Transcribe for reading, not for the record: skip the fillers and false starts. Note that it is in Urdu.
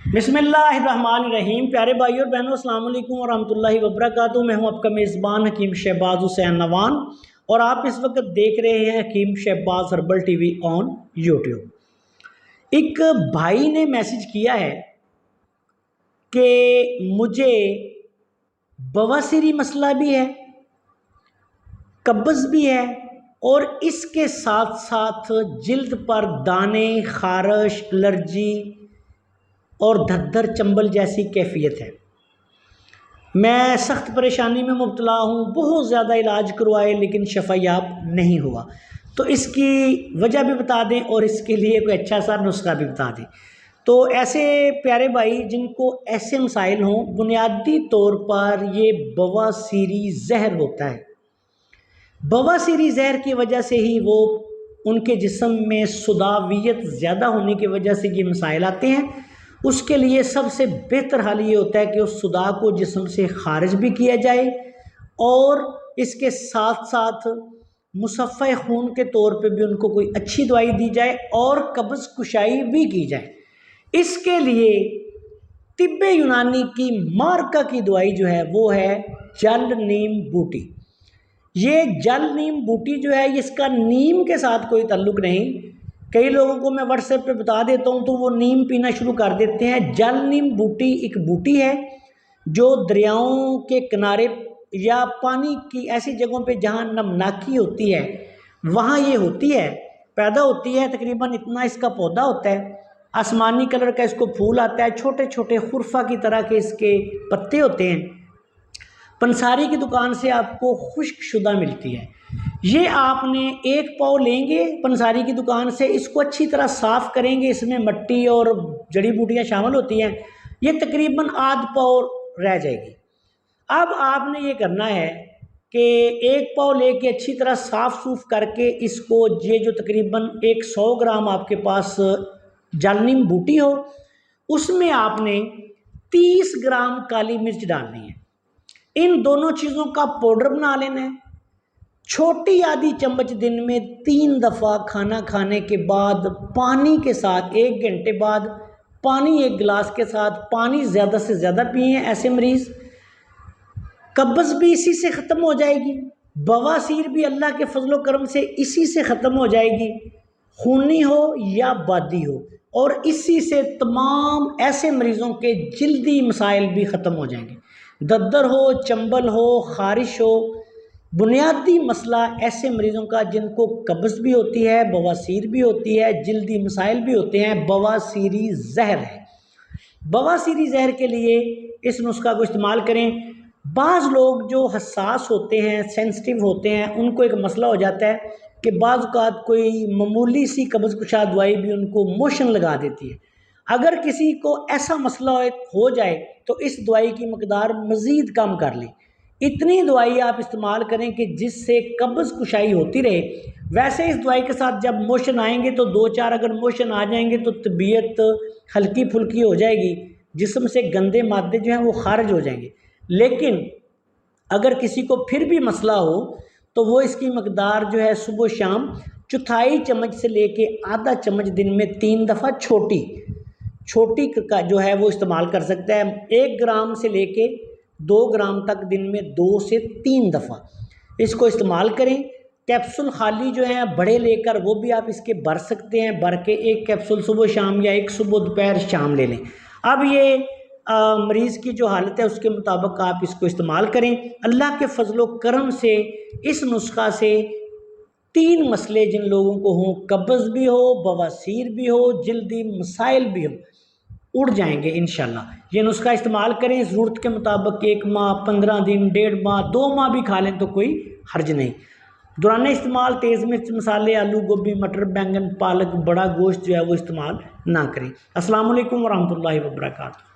بسم اللہ الرحمن الرحیم۔ پیارے بھائیو اور بہنوں، السلام علیکم ورحمۃ اللہ وبرکاتہ۔ میں ہوں آپ کا میزبان حکیم شہباز حسین نوان اور آپ اس وقت دیکھ رہے ہیں Hakim Shahbaz herbal T V on YouTube. ایک بھائی نے میسج کیا ہے کہ مجھے بواسیری مسئلہ بھی ہے، قبض بھی ہے اور اس کے ساتھ ساتھ جلد پر دانے، خارش، الرجی اور دھدر چنبل جیسی کیفیت ہے۔ میں سخت پریشانی میں مبتلا ہوں، بہت زیادہ علاج کروائے لیکن شفا یاب نہیں ہوا، تو اس کی وجہ بھی بتا دیں اور اس کے لیے کوئی اچھا سا نسخہ بھی بتا دیں۔ تو ایسے پیارے بھائی جن کو ایسے مسائل ہوں، بنیادی طور پر یہ بواسیری زہر ہوتا ہے۔ بواسیری زہر کی وجہ سے ہی وہ ان کے جسم میں صداویت زیادہ ہونے کی وجہ سے یہ مسائل آتے ہیں۔ اس کے لیے سب سے بہتر حل یہ ہوتا ہے کہ اس صدا کو جسم سے خارج بھی کیا جائے اور اس کے ساتھ ساتھ مصفحہ خون کے طور پہ بھی ان کو کوئی اچھی دوائی دی جائے اور قبض کشائی بھی کی جائے۔ اس کے لیے طب یونانی کی مارکا کی دوائی جو ہے وہ ہے جل نیم بوٹی۔ یہ جل نیم بوٹی جو ہے اس کا نیم کے ساتھ کوئی تعلق نہیں۔ کئی لوگوں کو میں واٹس ایپ پہ بتا دیتا ہوں تو وہ نیم پینا شروع کر دیتے ہیں۔ جل نیم بوٹی ایک بوٹی ہے جو دریاؤں کے کنارے یا پانی کی ایسی جگہوں پہ جہاں نمناکی ہوتی ہے وہاں یہ ہوتی ہے، پیدا ہوتی ہے۔ تقریباً اتنا اس کا پودا ہوتا ہے، آسمانی کلر کا اس کو پھول آتا ہے، چھوٹے چھوٹے خرفہ کی طرح کے اس کے پتے ہوتے ہیں۔ پنساری کی دکان سے آپ کو خشک شدہ ملتی ہے۔ یہ آپ نے 1 پاؤ لیں گے پنساری کی دکان سے، اس کو اچھی طرح صاف کریں گے، اس میں مٹی اور جڑی بوٹیاں شامل ہوتی ہیں، یہ تقریباً آدھ پاؤ رہ جائے گی۔ اب آپ نے یہ کرنا ہے کہ 1 پاؤ لے کے اچھی طرح صاف سوف کر کے اس کو، یہ جو تقریباً 100 گرام آپ کے پاس جل نیم بوٹی ہو، اس میں آپ نے 30 گرام کالی مرچ ڈالنی ہے۔ ان دونوں چیزوں کا پاؤڈر بنا لینا ہے۔ چھوٹی آدھی چمچ دن میں 3 دفعہ کھانا کھانے کے بعد پانی کے ساتھ، 1 گھنٹے بعد پانی 1 گلاس کے ساتھ، پانی زیادہ سے زیادہ پئیں۔ ایسے مریض قبض بھی اسی سے ختم ہو جائے گی، بواسیر بھی اللہ کے فضل و کرم سے اسی سے ختم ہو جائے گی، خونی ہو یا بادی ہو، اور اسی سے تمام ایسے مریضوں کے جلدی مسائل بھی ختم ہو جائیں گے۔ ددر ہو، چنبل ہو، خارش ہو، بنیادی مسئلہ ایسے مریضوں کا جن کو قبض بھی ہوتی ہے، بواسیر بھی ہوتی ہے، جلدی مسائل بھی ہوتے ہیں، بواسیری زہر ہے۔ بواسیری زہر کے لیے اس نسخہ کو استعمال کریں۔ بعض لوگ جو حساس ہوتے ہیں، سینسٹیو ہوتے ہیں، ان کو ایک مسئلہ ہو جاتا ہے کہ بعض اوقات کوئی معمولی سی قبض کشا دوائی بھی ان کو موشن لگا دیتی ہے۔ اگر کسی کو ایسا مسئلہ ہو جائے تو اس دوائی کی مقدار مزید کم کر لیں۔ اتنی دوائی آپ استعمال کریں کہ جس سے قبض کشائی ہوتی رہے۔ ویسے اس دوائی کے ساتھ جب موشن آئیں گے تو 2-4 اگر موشن آ جائیں گے تو طبیعت ہلکی پھلکی ہو جائے گی، جسم سے گندے مادے جو ہیں وہ خارج ہو جائیں گے۔ لیکن اگر کسی کو پھر بھی مسئلہ ہو تو وہ اس کی مقدار جو ہے صبح و شام 1/4 چمچ سے لے کے آدھا چمچ دن میں 3 دفعہ چھوٹی کا جو ہے وہ استعمال کر سکتا ہے۔ 1 گرام سے لے کے 2 گرام تک دن میں 2 سے 3 دفعہ اس کو استعمال کریں۔ کیپسول خالی جو ہیں بڑے لے کر وہ بھی آپ اس کے بھر سکتے ہیں، بھر کے 1 کیپسول صبح شام یا 1 صبح دوپہر شام لے لیں۔ اب یہ مریض کی جو حالت ہے اس کے مطابق آپ اس کو استعمال کریں۔ اللہ کے فضل و کرم سے اس نسخہ سے 3 مسئلے جن لوگوں کو ہوں، قبض بھی ہو، بواسیر بھی ہو، جلدی مسائل بھی ہو، اڑ جائیں گے انشاءاللہ۔ یہ نسخہ استعمال کریں ضرورت کے مطابق، 1 ماہ، 15 دن، 1.5 ماہ، 2 ماہ بھی کھا لیں تو کوئی حرج نہیں۔ دوران استعمال تیز مرچ مسالے، آلو، گوبھی، مٹر، بینگن، پالک، بڑا گوشت جو ہے وہ استعمال نہ کریں۔ السلام علیکم ورحمۃ اللہ وبرکاتہ۔